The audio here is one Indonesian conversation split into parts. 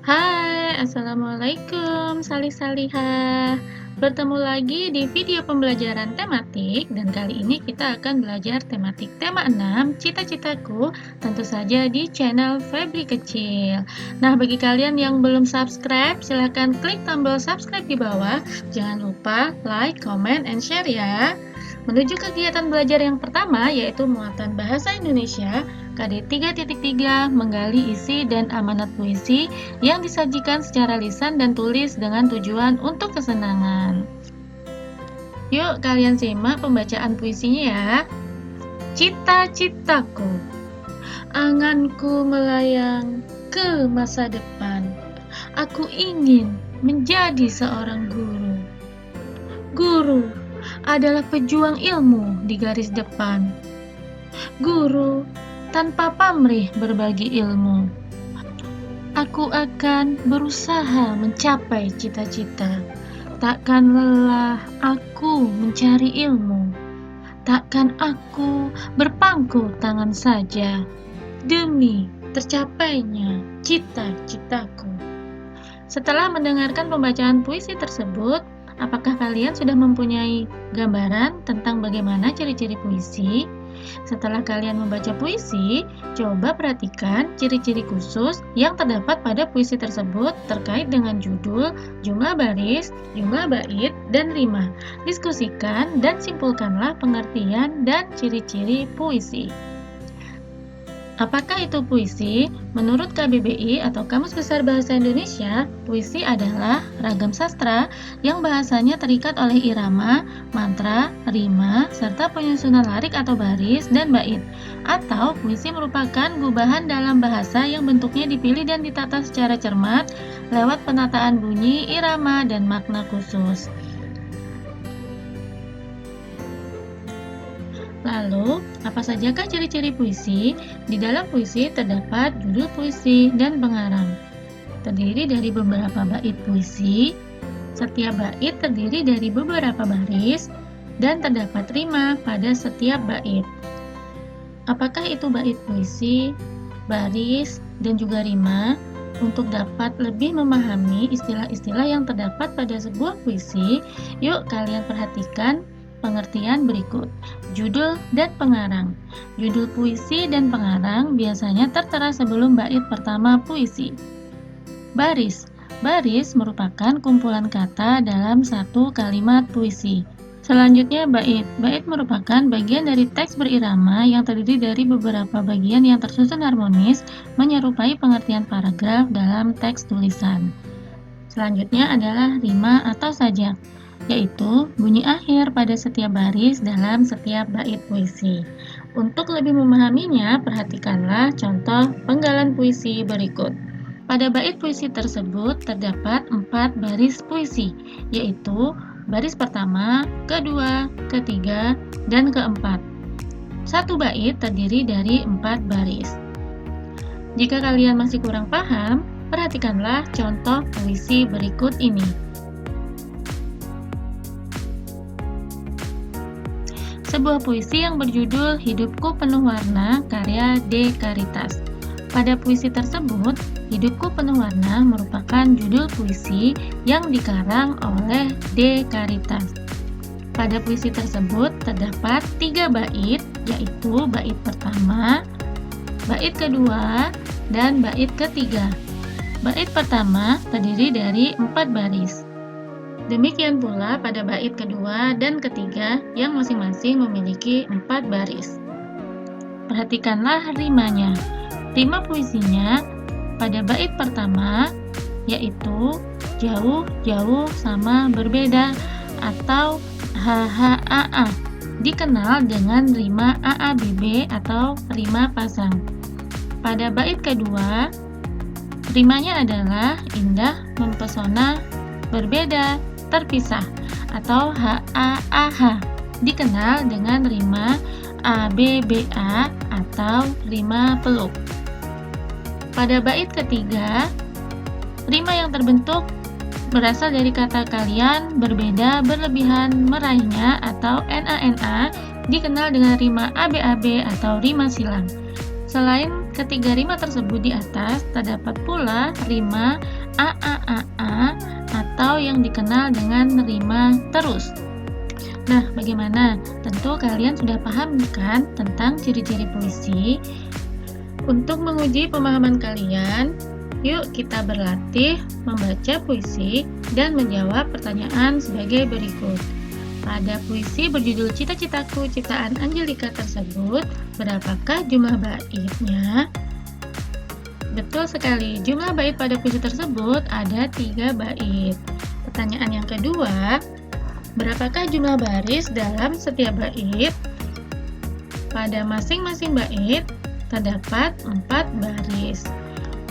Hai, Assalamualaikum salih-salihah. Bertemu lagi di video pembelajaran tematik dan kali ini kita akan belajar tematik tema 6, cita-citaku, tentu saja di channel Febri Kecil. Nah, bagi kalian yang belum subscribe, silahkan klik tombol subscribe di bawah. Jangan lupa like, comment, and share ya. Menuju kegiatan belajar yang pertama, yaitu muatan bahasa Indonesia, KD 3.3 menggali isi dan amanat puisi yang disajikan secara lisan dan tulis dengan tujuan untuk kesenangan. Yuk kalian simak pembacaan puisinya ya. Cita-citaku, anganku melayang ke masa depan. Aku ingin menjadi seorang guru. Guru adalah pejuang ilmu di garis depan. Guru tanpa pamrih berbagi ilmu. Aku akan berusaha mencapai cita-cita. Takkan lelah aku mencari ilmu. Takkan aku berpangku tangan saja demi tercapainya cita-citaku. Setelah mendengarkan pembacaan puisi tersebut, apakah kalian sudah mempunyai gambaran tentang bagaimana ciri-ciri puisi? Setelah kalian membaca puisi, coba perhatikan ciri-ciri khusus yang terdapat pada puisi tersebut terkait dengan judul, jumlah baris, jumlah bait, dan rima. Diskusikan dan simpulkanlah pengertian dan ciri-ciri puisi. Apakah itu puisi? Menurut KBBI atau Kamus Besar Bahasa Indonesia, puisi adalah ragam sastra yang bahasanya terikat oleh irama, mantra, rima, serta penyusunan larik atau baris dan bait. Atau puisi merupakan gubahan dalam bahasa yang bentuknya dipilih dan ditata secara cermat lewat penataan bunyi, irama, dan makna khusus. Lalu, apa sajakah ciri-ciri puisi? Di dalam puisi terdapat judul puisi dan pengarang. Terdiri dari beberapa bait puisi. Setiap bait terdiri dari beberapa baris dan terdapat rima pada setiap bait. Apakah itu bait puisi, baris, dan juga rima? Untuk dapat lebih memahami istilah-istilah yang terdapat pada sebuah puisi, yuk kalian perhatikan pengertian berikut. Judul dan pengarang. Judul puisi dan pengarang biasanya tertera sebelum bait pertama puisi. Baris. Baris merupakan kumpulan kata dalam satu kalimat puisi. Selanjutnya bait. Bait merupakan bagian dari teks berirama yang terdiri dari beberapa bagian yang tersusun harmonis menyerupai pengertian paragraf dalam teks tulisan. Selanjutnya adalah rima atau sajak, yaitu bunyi akhir pada setiap baris dalam setiap bait puisi. Untuk lebih memahaminya, perhatikanlah contoh penggalan puisi berikut. Pada bait puisi tersebut terdapat 4 baris puisi, yaitu baris pertama, kedua, ketiga, dan keempat. Satu bait terdiri dari 4 baris. Jika kalian masih kurang paham, perhatikanlah contoh puisi berikut ini. Sebuah puisi yang berjudul Hidupku Penuh Warna karya D. Karitas. Pada puisi tersebut, Hidupku Penuh Warna merupakan judul puisi yang dikarang oleh D. Karitas. Pada puisi tersebut terdapat 3 bait, yaitu bait pertama, bait kedua, dan bait ketiga. Bait pertama terdiri dari 4 baris. Demikian pula pada bait kedua dan ketiga yang masing-masing memiliki 4 baris. Perhatikanlah rimanya. Rima puisinya pada bait pertama yaitu jauh-jauh sama berbeda atau HHAA, dikenal dengan rima AABB atau rima pasang. Pada bait kedua, rimanya adalah indah, mempesona, berbeda, terpisah atau HAAH, dikenal dengan rima ABBA atau rima peluk. Pada bait ketiga, rima yang terbentuk berasal dari kata kalian, berbeda, berlebihan, meraihnya atau NANA, dikenal dengan rima ABAB atau rima silang. Selain ketiga rima tersebut di atas, terdapat pula rima AAAA atau yang dikenal dengan nerima terus. Nah, bagaimana? Tentu kalian sudah paham kan tentang ciri-ciri puisi? Untuk menguji pemahaman kalian, yuk kita berlatih membaca puisi dan menjawab pertanyaan sebagai berikut. Pada puisi berjudul Cita-Citaku ciptaan Angelika tersebut, berapakah jumlah baitnya? Betul sekali, jumlah bait pada puisi tersebut ada 3 bait. Pertanyaan yang kedua, berapakah jumlah baris dalam setiap bait? Pada masing-masing bait terdapat 4 baris.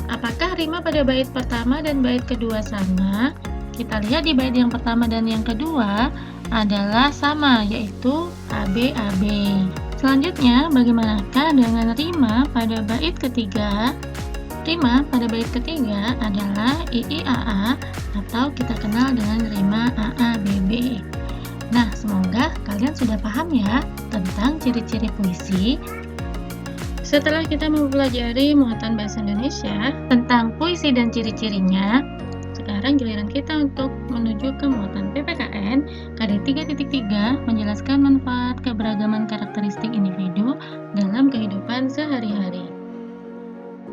Apakah rima pada bait pertama dan bait kedua sama? Kita lihat di bait yang pertama dan yang kedua adalah sama, yaitu AB-AB. Selanjutnya, bagaimanakah dengan rima pada bait ketiga? Rima pada bait ketiga adalah III-AA atau kita kenal dengan rima AA-BB. Nah, semoga kalian sudah paham ya tentang ciri-ciri puisi. Setelah kita mempelajari muatan bahasa Indonesia tentang puisi dan ciri-cirinya, sekarang giliran kita untuk menuju ke muatan PPKN KD 3.3 menjelaskan manfaat keberagaman karakteristik individu dalam kehidupan sehari-hari.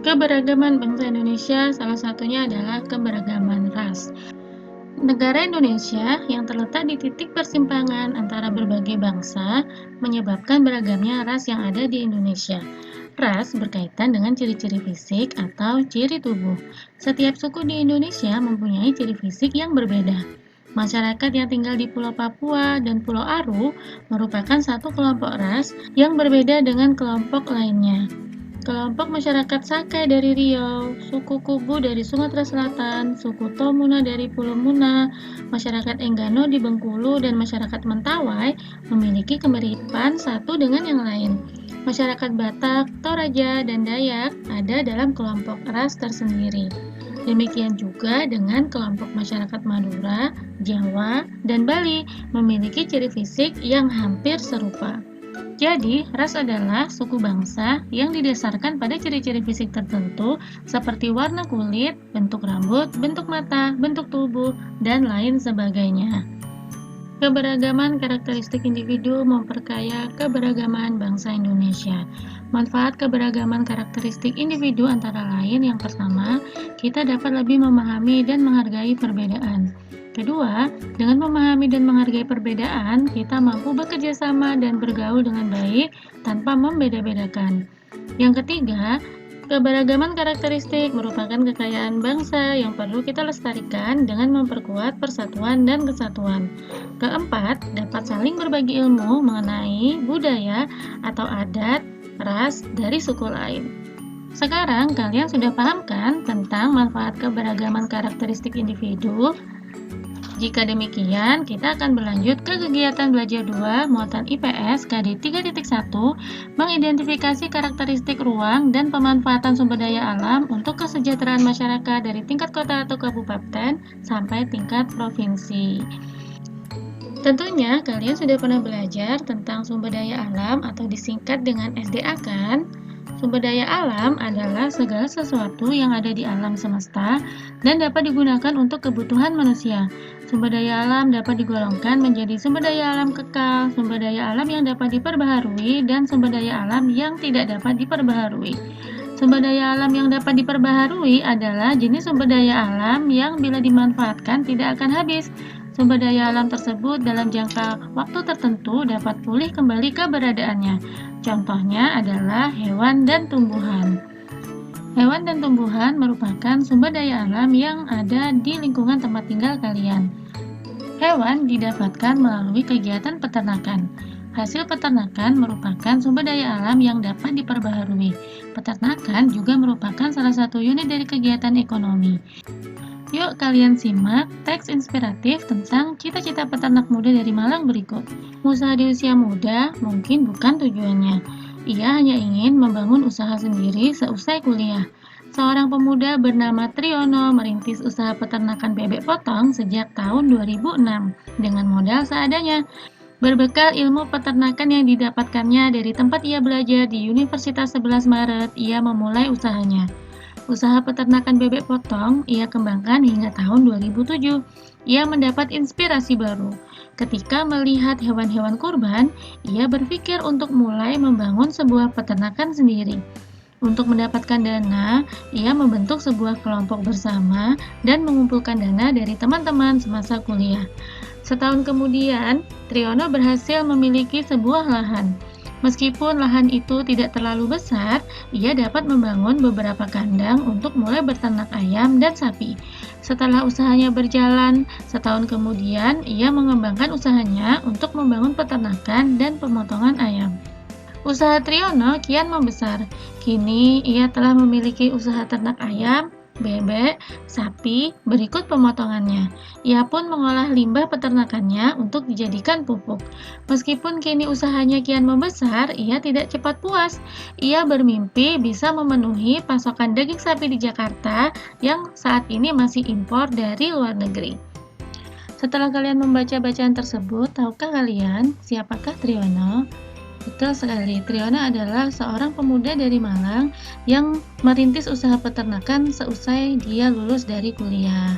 Keberagaman bangsa Indonesia salah satunya adalah keberagaman ras. Negara Indonesia yang terletak di titik persimpangan antara berbagai bangsa menyebabkan beragamnya ras yang ada di Indonesia. Ras berkaitan dengan ciri-ciri fisik atau ciri tubuh. Setiap suku di Indonesia mempunyai ciri fisik yang berbeda. Masyarakat yang tinggal di Pulau Papua dan Pulau Aru merupakan satu kelompok ras yang berbeda dengan kelompok lainnya. Kelompok masyarakat Sakai dari Riau, suku Kubu dari Sumatera Selatan, suku Tomuna dari Pulau Muna, masyarakat Enggano di Bengkulu, dan masyarakat Mentawai memiliki kemiripan satu dengan yang lain. Masyarakat Batak, Toraja, dan Dayak ada dalam kelompok ras tersendiri. Demikian juga dengan kelompok masyarakat Madura, Jawa, dan Bali memiliki ciri fisik yang hampir serupa. Jadi, ras adalah suku bangsa yang didasarkan pada ciri-ciri fisik tertentu seperti warna kulit, bentuk rambut, bentuk mata, bentuk tubuh, dan lain sebagainya. Keberagaman karakteristik individu memperkaya keberagaman bangsa Indonesia. Manfaat keberagaman karakteristik individu antara lain yang pertama, kita dapat lebih memahami dan menghargai perbedaan. Kedua, dengan memahami dan menghargai perbedaan, kita mampu bekerja sama dan bergaul dengan baik tanpa membeda-bedakan. Yang ketiga, keberagaman karakteristik merupakan kekayaan bangsa yang perlu kita lestarikan dengan memperkuat persatuan dan kesatuan. Keempat, dapat saling berbagi ilmu mengenai budaya atau adat, ras dari suku lain. Sekarang kalian sudah paham kan tentang manfaat keberagaman karakteristik individu? Jika demikian, kita akan berlanjut ke kegiatan belajar 2 muatan IPS KD 3.1 mengidentifikasi karakteristik ruang dan pemanfaatan sumber daya alam untuk kesejahteraan masyarakat dari tingkat kota atau kabupaten sampai tingkat provinsi. Tentunya kalian sudah pernah belajar tentang sumber daya alam atau disingkat dengan SDA kan? Sumber daya alam adalah segala sesuatu yang ada di alam semesta dan dapat digunakan untuk kebutuhan manusia. Sumber daya alam dapat digolongkan menjadi sumber daya alam kekal, sumber daya alam yang dapat diperbaharui, dan sumber daya alam yang tidak dapat diperbaharui. Sumber daya alam yang dapat diperbaharui adalah jenis sumber daya alam yang bila dimanfaatkan tidak akan habis. Sumber daya alam tersebut dalam jangka waktu tertentu dapat pulih kembali keberadaannya. Contohnya adalah hewan dan tumbuhan. Hewan dan tumbuhan merupakan sumber daya alam yang ada di lingkungan tempat tinggal kalian. Hewan didapatkan melalui kegiatan peternakan. Hasil peternakan merupakan sumber daya alam yang dapat diperbaharui. Peternakan juga merupakan salah satu unit dari kegiatan ekonomi. Yuk kalian simak teks inspiratif tentang cita-cita peternak muda dari Malang berikut. Usaha di usia muda mungkin bukan tujuannya. Ia hanya ingin membangun usaha sendiri seusai kuliah. Seorang pemuda bernama Triono merintis usaha peternakan bebek potong sejak tahun 2006 dengan modal seadanya. Berbekal ilmu peternakan yang didapatkannya dari tempat ia belajar di Universitas 11 Maret, ia memulai usahanya. Usaha peternakan bebek potong ia kembangkan hingga tahun 2007. Ia mendapat inspirasi baru. Ketika melihat hewan-hewan kurban, ia berpikir untuk mulai membangun sebuah peternakan sendiri. Untuk mendapatkan dana, ia membentuk sebuah kelompok bersama dan mengumpulkan dana dari teman-teman semasa kuliah. Setahun kemudian, Triono berhasil memiliki sebuah lahan. Meskipun lahan itu tidak terlalu besar, ia dapat membangun beberapa kandang untuk mulai berternak ayam dan sapi. Setelah usahanya berjalan, setahun kemudian ia mengembangkan usahanya untuk membangun peternakan dan pemotongan ayam. Usaha Triono kian membesar. Kini ia telah memiliki usaha ternak ayam, bebek, sapi, berikut pemotongannya. Ia pun mengolah limbah peternakannya untuk dijadikan pupuk. Meskipun kini usahanya kian membesar, ia tidak cepat puas. Ia bermimpi bisa memenuhi pasokan daging sapi di Jakarta yang saat ini masih impor dari luar negeri. Setelah kalian membaca bacaan tersebut, tahukah kalian siapakah Triono? Betul sekali, Triono adalah seorang pemuda dari Malang yang merintis usaha peternakan seusai dia lulus dari kuliah.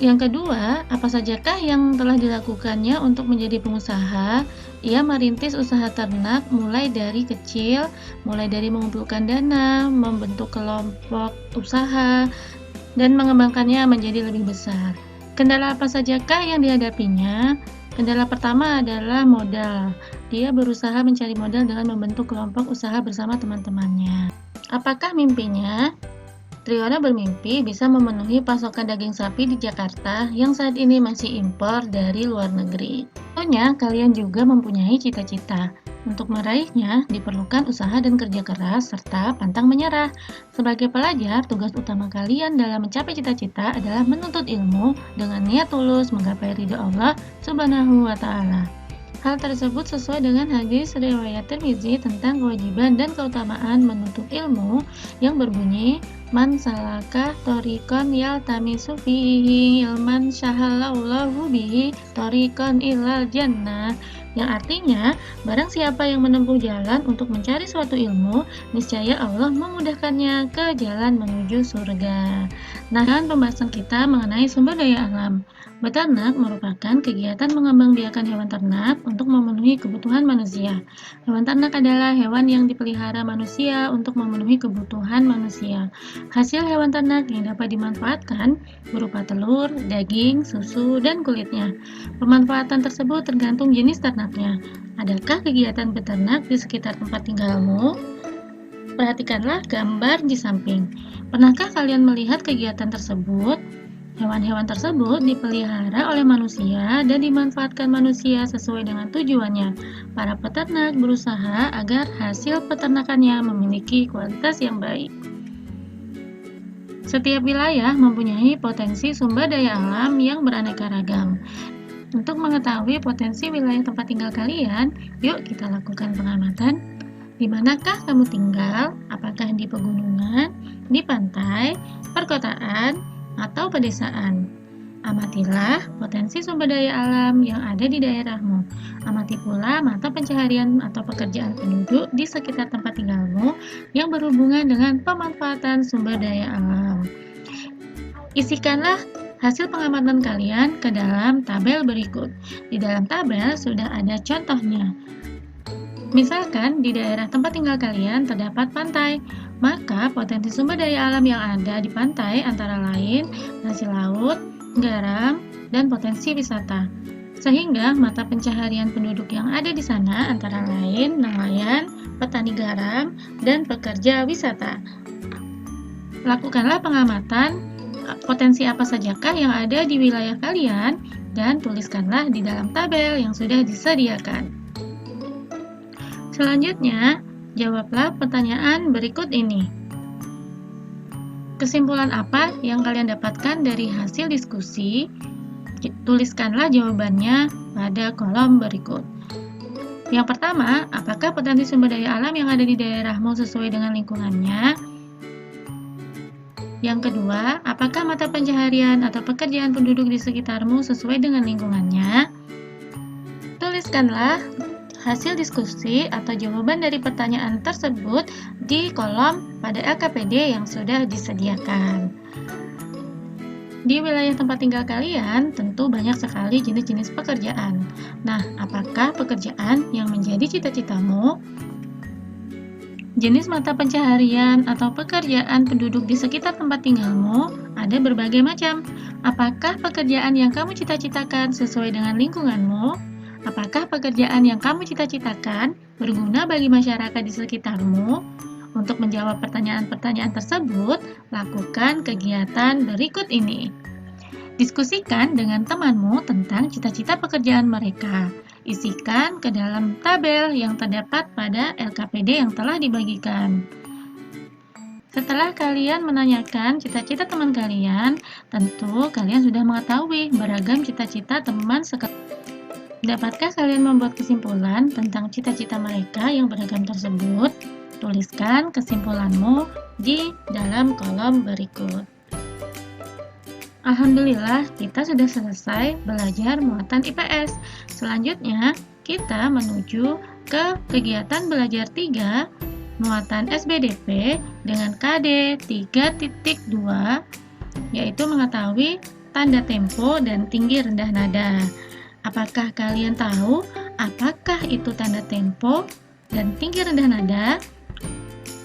Yang kedua, apa sajakah yang telah dilakukannya untuk menjadi pengusaha? Ia merintis usaha ternak mulai dari kecil, mulai dari mengumpulkan dana, membentuk kelompok usaha, dan mengembangkannya menjadi lebih besar. Kendala apa sajakah yang dihadapinya? Kendala pertama adalah modal. Dia berusaha mencari modal dengan membentuk kelompok usaha bersama teman-temannya. Apakah mimpinya? Triono bermimpi bisa memenuhi pasokan daging sapi di Jakarta yang saat ini masih impor dari luar negeri. Tentunya kalian juga mempunyai cita-cita. Untuk meraihnya, diperlukan usaha dan kerja keras serta pantang menyerah. Sebagai pelajar, tugas utama kalian dalam mencapai cita-cita adalah menuntut ilmu dengan niat tulus menggapai ridho Allah Subhanahu wa Ta'ala. Hal tersebut sesuai dengan hadis riwayat Tirmizi tentang kewajiban dan keutamaan menuntut ilmu yang berbunyi, "Man salaka thoriqan yaltamisu fihi ilman syahalallahu bihi thoriqan ilal jannah," yang artinya, barang siapa yang menempuh jalan untuk mencari suatu ilmu, niscaya Allah memudahkannya ke jalan menuju surga. Nah, pembahasan kita mengenai sumber daya alam. Beternak merupakan kegiatan mengembangbiakan hewan ternak untuk memenuhi kebutuhan manusia. Hewan ternak adalah hewan yang dipelihara manusia untuk memenuhi kebutuhan manusia. Hasil hewan ternak yang dapat dimanfaatkan berupa telur, daging, susu, dan kulitnya. Pemanfaatan tersebut tergantung jenis ternaknya. Adakah kegiatan beternak di sekitar tempat tinggalmu? Perhatikanlah gambar di samping. Pernahkah kalian melihat kegiatan tersebut? Hewan-hewan tersebut dipelihara oleh manusia dan dimanfaatkan manusia sesuai dengan tujuannya. Para peternak berusaha agar hasil peternakannya memiliki kualitas yang baik. Setiap wilayah mempunyai potensi sumber daya alam yang beraneka ragam. Untuk mengetahui potensi wilayah tempat tinggal kalian, yuk kita lakukan pengamatan. Di manakah kamu tinggal? Apakah di pegunungan, di pantai, perkotaan, atau pedesaan? Amatilah potensi sumber daya alam yang ada di daerahmu. Amati pula mata pencaharian atau pekerjaan penduduk di sekitar tempat tinggalmu yang berhubungan dengan pemanfaatan sumber daya alam. Isikanlah hasil pengamatan kalian ke dalam tabel berikut. Di dalam tabel sudah ada contohnya. Misalkan di daerah tempat tinggal kalian terdapat pantai, maka potensi sumber daya alam yang ada di pantai antara lain hasil laut, garam, dan potensi wisata. Sehingga mata pencaharian penduduk yang ada di sana antara lain nelayan, petani garam, dan pekerja wisata. Lakukanlah pengamatan potensi apa sajakah yang ada di wilayah kalian dan tuliskanlah di dalam tabel yang sudah disediakan. Selanjutnya, jawablah pertanyaan berikut ini. Kesimpulan apa yang kalian dapatkan dari hasil diskusi? Tuliskanlah jawabannya pada kolom berikut. Yang pertama, apakah potensi sumber daya alam yang ada di daerahmu sesuai dengan lingkungannya? Yang kedua, apakah mata pencaharian atau pekerjaan penduduk di sekitarmu sesuai dengan lingkungannya? Tuliskanlah hasil diskusi atau jawaban dari pertanyaan tersebut di kolom pada LKPD yang sudah disediakan. Di wilayah tempat tinggal kalian, tentu banyak sekali jenis-jenis pekerjaan. Nah, apakah pekerjaan yang menjadi cita-citamu? Jenis mata pencaharian atau pekerjaan penduduk di sekitar tempat tinggalmu ada berbagai macam. Apakah pekerjaan yang kamu cita-citakan sesuai dengan lingkunganmu? Apakah pekerjaan yang kamu cita-citakan berguna bagi masyarakat di sekitarmu? Untuk menjawab pertanyaan-pertanyaan tersebut, lakukan kegiatan berikut ini. Diskusikan dengan temanmu tentang cita-cita pekerjaan mereka. Isikan ke dalam tabel yang terdapat pada LKPD yang telah dibagikan. Setelah kalian menanyakan cita-cita teman kalian, tentu kalian sudah mengetahui beragam cita-cita teman sekelas. Dapatkah kalian membuat kesimpulan tentang cita-cita mereka yang beragam tersebut? Tuliskan kesimpulanmu di dalam kolom berikut. Alhamdulillah, kita sudah selesai belajar muatan IPS. Selanjutnya, kita menuju ke kegiatan belajar 3, muatan SBDP dengan KD 3.2, yaitu mengetahui tanda tempo dan tinggi rendah nada. Apakah kalian tahu apakah itu tanda tempo dan tinggi rendah nada?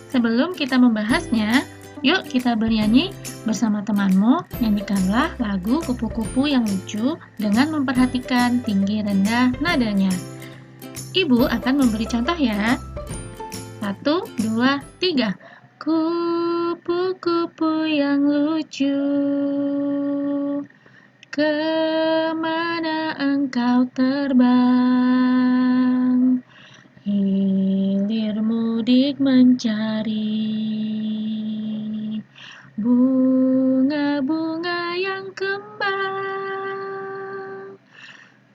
Sebelum kita membahasnya, yuk kita bernyanyi bersama temanmu. Nyanyikanlah lagu Kupu-Kupu yang lucu dengan memperhatikan tinggi rendah nadanya. Ibu akan memberi contoh ya. 1, 2, 3. Kupu-kupu yang lucu, kemana engkau terbang? Hilir mudik mencari bunga-bunga yang kembang,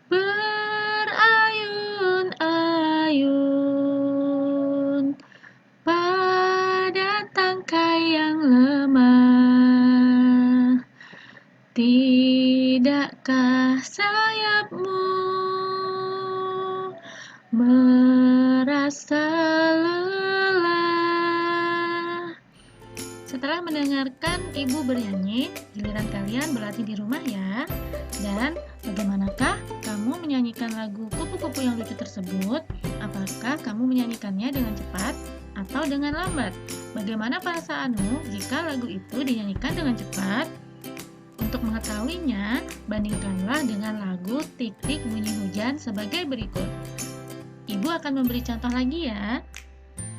berayun-ayun pada tangkai yang lemah. Tidakkah sayapmu merasa lelah? Setelah mendengarkan ibu bernyanyi, giliran kalian berlatih di rumah ya. Dan bagaimanakah kamu menyanyikan lagu Kupu-Kupu yang lucu tersebut? Apakah kamu menyanyikannya dengan cepat atau dengan lambat? Bagaimana perasaanmu jika lagu itu dinyanyikan dengan cepat? Untuk mengetahuinya, bandingkanlah dengan lagu Tik-Tik Bunyi Hujan sebagai berikut. Ibu akan memberi contoh lagi ya.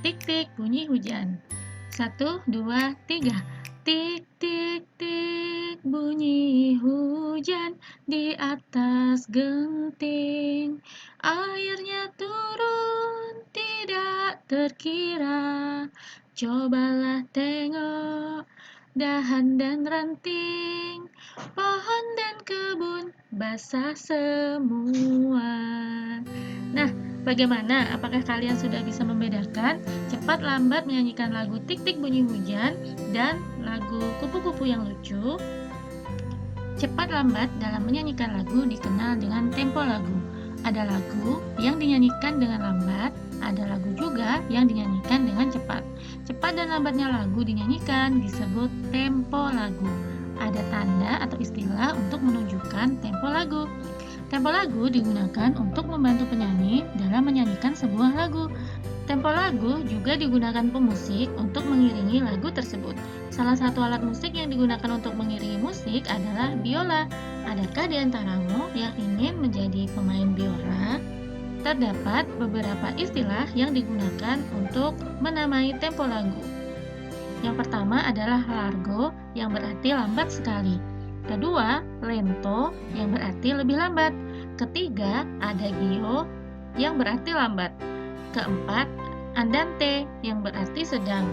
Tik-tik bunyi hujan. 1, 2, 3. Tik-tik-tik bunyi hujan di atas genting. Airnya turun tidak terkira. Cobalah tengok dahan dan ranting, pohon dan kebun basah semua. Nah, bagaimana? Apakah kalian sudah bisa membedakan cepat lambat menyanyikan lagu Tik-Tik Bunyi Hujan dan lagu Kupu-Kupu yang lucu? Cepat lambat dalam menyanyikan lagu dikenal dengan tempo lagu. Ada lagu yang dinyanyikan dengan lambat, ada lagu juga yang dinyanyikan dengan cepat. Cepat dan lambatnya lagu dinyanyikan disebut tempo lagu. Ada tanda atau istilah untuk menunjukkan tempo lagu. Tempo lagu digunakan untuk membantu penyanyi dalam menyanyikan sebuah lagu. Tempo lagu juga digunakan pemusik untuk mengiringi lagu tersebut. Salah satu alat musik yang digunakan untuk mengiringi musik adalah biola. Adakah di antaramu yang ingin menjadi pemain biola? Terdapat beberapa istilah yang digunakan untuk menamai tempo lagu. Yang pertama adalah largo, yang berarti lambat sekali. Kedua, lento, yang berarti lebih lambat. Ketiga, adagio, yang berarti lambat. Keempat, andante, yang berarti sedang.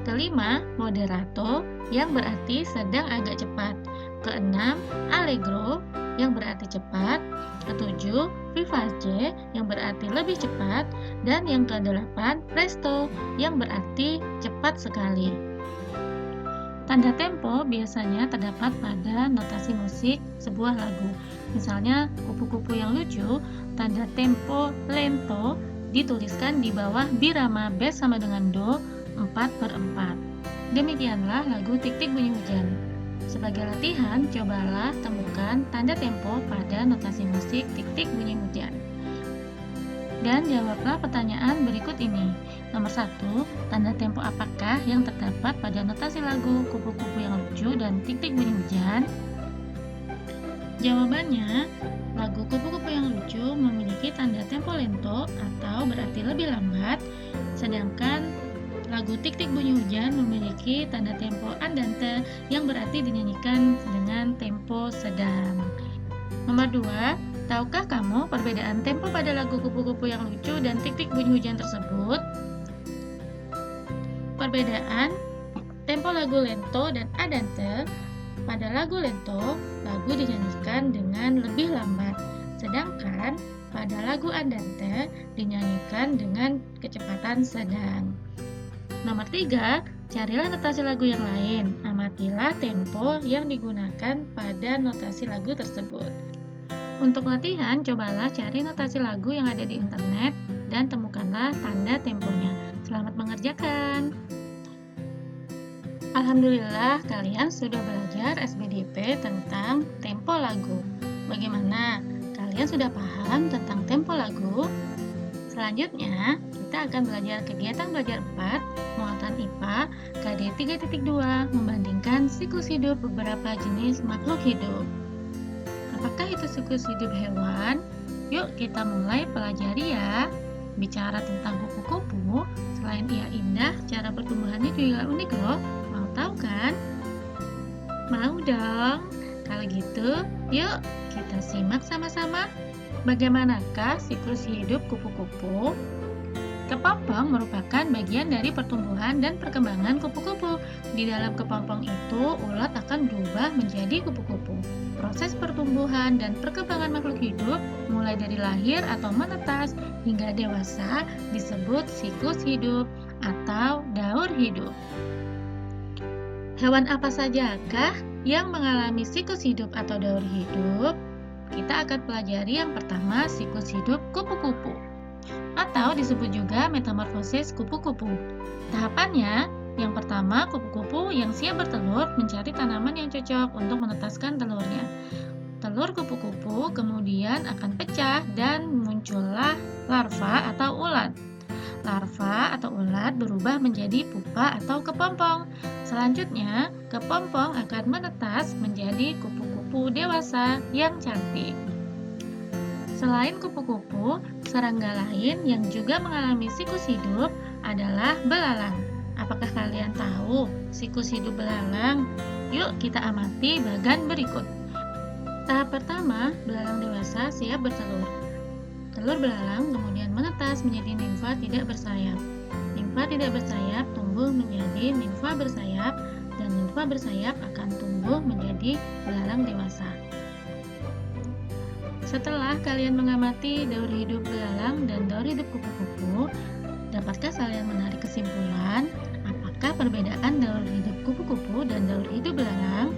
Kelima, moderato, yang berarti sedang agak cepat. Keenam, allegro, yang berarti cepat. Ketujuh, vivace, yang berarti lebih cepat. Dan yang kedelapan, presto, yang berarti cepat sekali. Tanda tempo biasanya terdapat pada notasi musik sebuah lagu. Misalnya, Kupu-Kupu yang lucu, tanda tempo lento dituliskan di bawah birama bes sama dengan do 4/4. Demikianlah lagu Tik-Tik Bunyi Hujan. Sebagai latihan, cobalah temukan tanda tempo pada notasi musik Tik-Tik Bunyi Hujan. Dan jawablah pertanyaan berikut ini. Nomor 1, tanda tempo apakah yang terdapat pada notasi lagu Kupu-Kupu yang Lucu dan Tik-Tik Bunyi Hujan? Jawabannya, lagu Kupu-Kupu yang Lucu memiliki tanda tempo lento atau berarti lebih lambat, sedangkan lagu Tik-Tik Bunyi Hujan memiliki tanda tempo andante yang berarti dinyanyikan dengan tempo sedang. Nomor 2, tahukah kamu perbedaan tempo pada lagu Kupu-Kupu yang Lucu dan Tik-Tik Bunyi Hujan tersebut? Perbedaan tempo lagu lento dan andante. Pada lagu lento, lagu dinyanyikan dengan lebih lambat, sedangkan pada lagu andante dinyanyikan dengan kecepatan sedang. Nomor 3, carilah notasi lagu yang lain. Amatilah tempo yang digunakan pada notasi lagu tersebut. Untuk latihan, cobalah cari notasi lagu yang ada di internet dan temukanlah tanda temponya. Selamat mengerjakan! Alhamdulillah, kalian sudah belajar SBDP tentang tempo lagu. Bagaimana? Kalian sudah paham tentang tempo lagu? Selanjutnya, kita akan belajar kegiatan belajar 4, muatan IPA, KD 3.2, membandingkan siklus hidup beberapa jenis makhluk hidup. Apakah itu siklus hidup hewan? Yuk kita mulai pelajari ya. Bicara tentang kupu-kupu, selain ia indah, cara pertumbuhannya juga unik loh. Mau tahu kan? Mau dong. Kalau gitu, yuk kita simak sama-sama. Bagaimanakah siklus hidup kupu-kupu? Kepompong merupakan bagian dari pertumbuhan dan perkembangan kupu-kupu. Di dalam kepompong itu, ulat akan berubah menjadi kupu-kupu. Proses pertumbuhan dan perkembangan makhluk hidup mulai dari lahir atau menetas hingga dewasa disebut siklus hidup atau daur hidup. Hewan apa sajakah yang mengalami siklus hidup atau daur hidup? Kita akan pelajari yang pertama siklus hidup kupu-kupu atau disebut juga metamorfosis kupu-kupu. Tahapannya, yang pertama kupu-kupu yang siap bertelur mencari tanaman yang cocok untuk menetaskan telurnya. Telur kupu-kupu kemudian akan pecah dan muncullah larva atau ulat. Larva atau ulat berubah menjadi pupa atau kepompong. Selanjutnya, kepompong akan menetas menjadi kupu-kupu dewasa yang cantik. Selain kupu-kupu, serangga lain yang juga mengalami siklus hidup adalah belalang. Apakah kalian tahu siklus hidup belalang? Yuk kita amati bagan berikut. Tahap pertama, belalang dewasa siap bertelur. Telur belalang kemudian menetas menjadi nimfa tidak bersayap. Nimfa tidak bersayap tumbuh menjadi nimfa bersayap, dan nimfa bersayap akan tumbuh menjadi belalang dewasa. Setelah kalian mengamati daur hidup belalang dan daur hidup kupu-kupu, dapatkah kalian menarik kesimpulan apakah perbedaan daur hidup kupu-kupu dan daur hidup belalang?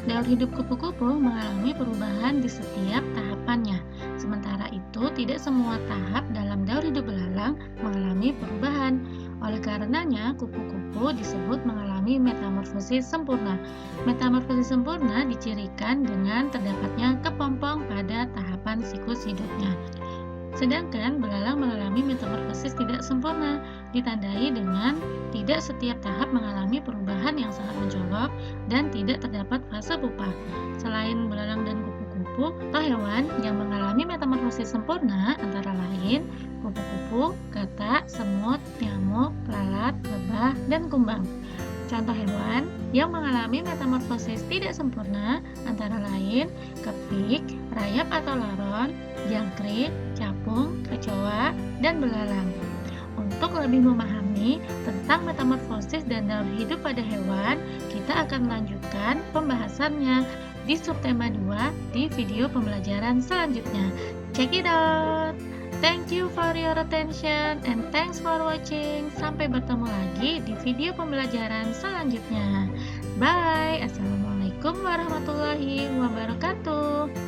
Daur hidup kupu-kupu mengalami perubahan di setiap tahapannya. Sementara itu, tidak semua tahap dalam daur hidup belalang mengalami perubahan. Oleh karenanya, kupu-kupu disebut mengalami metamorfosis sempurna. Metamorfosis sempurna dicirikan dengan terdapatnya kepompong pada tahapan siklus hidupnya. Sedangkan belalang mengalami metamorfosis tidak sempurna, ditandai dengan tidak setiap tahap mengalami perubahan yang sangat mencolok dan tidak terdapat fase pupa. Selain belalang dan kupu-kupu, hewan yang mengalami metamorfosis sempurna antara lain kupu-kupu, katak, semut, nyamuk, lalat, lebah, dan kumbang. Contoh hewan yang mengalami metamorfosis tidak sempurna antara lain kepik, rayap atau laron, jangkrik, capung, kecoa, dan belalang. Untuk lebih memahami tentang metamorfosis dan daur hidup pada hewan, kita akan melanjutkan pembahasannya di subtema 2 di video pembelajaran selanjutnya. Check it out! Thank you for your attention and thanks for watching. Sampai bertemu lagi di video pembelajaran selanjutnya. Bye. Assalamualaikum warahmatullahi wabarakatuh.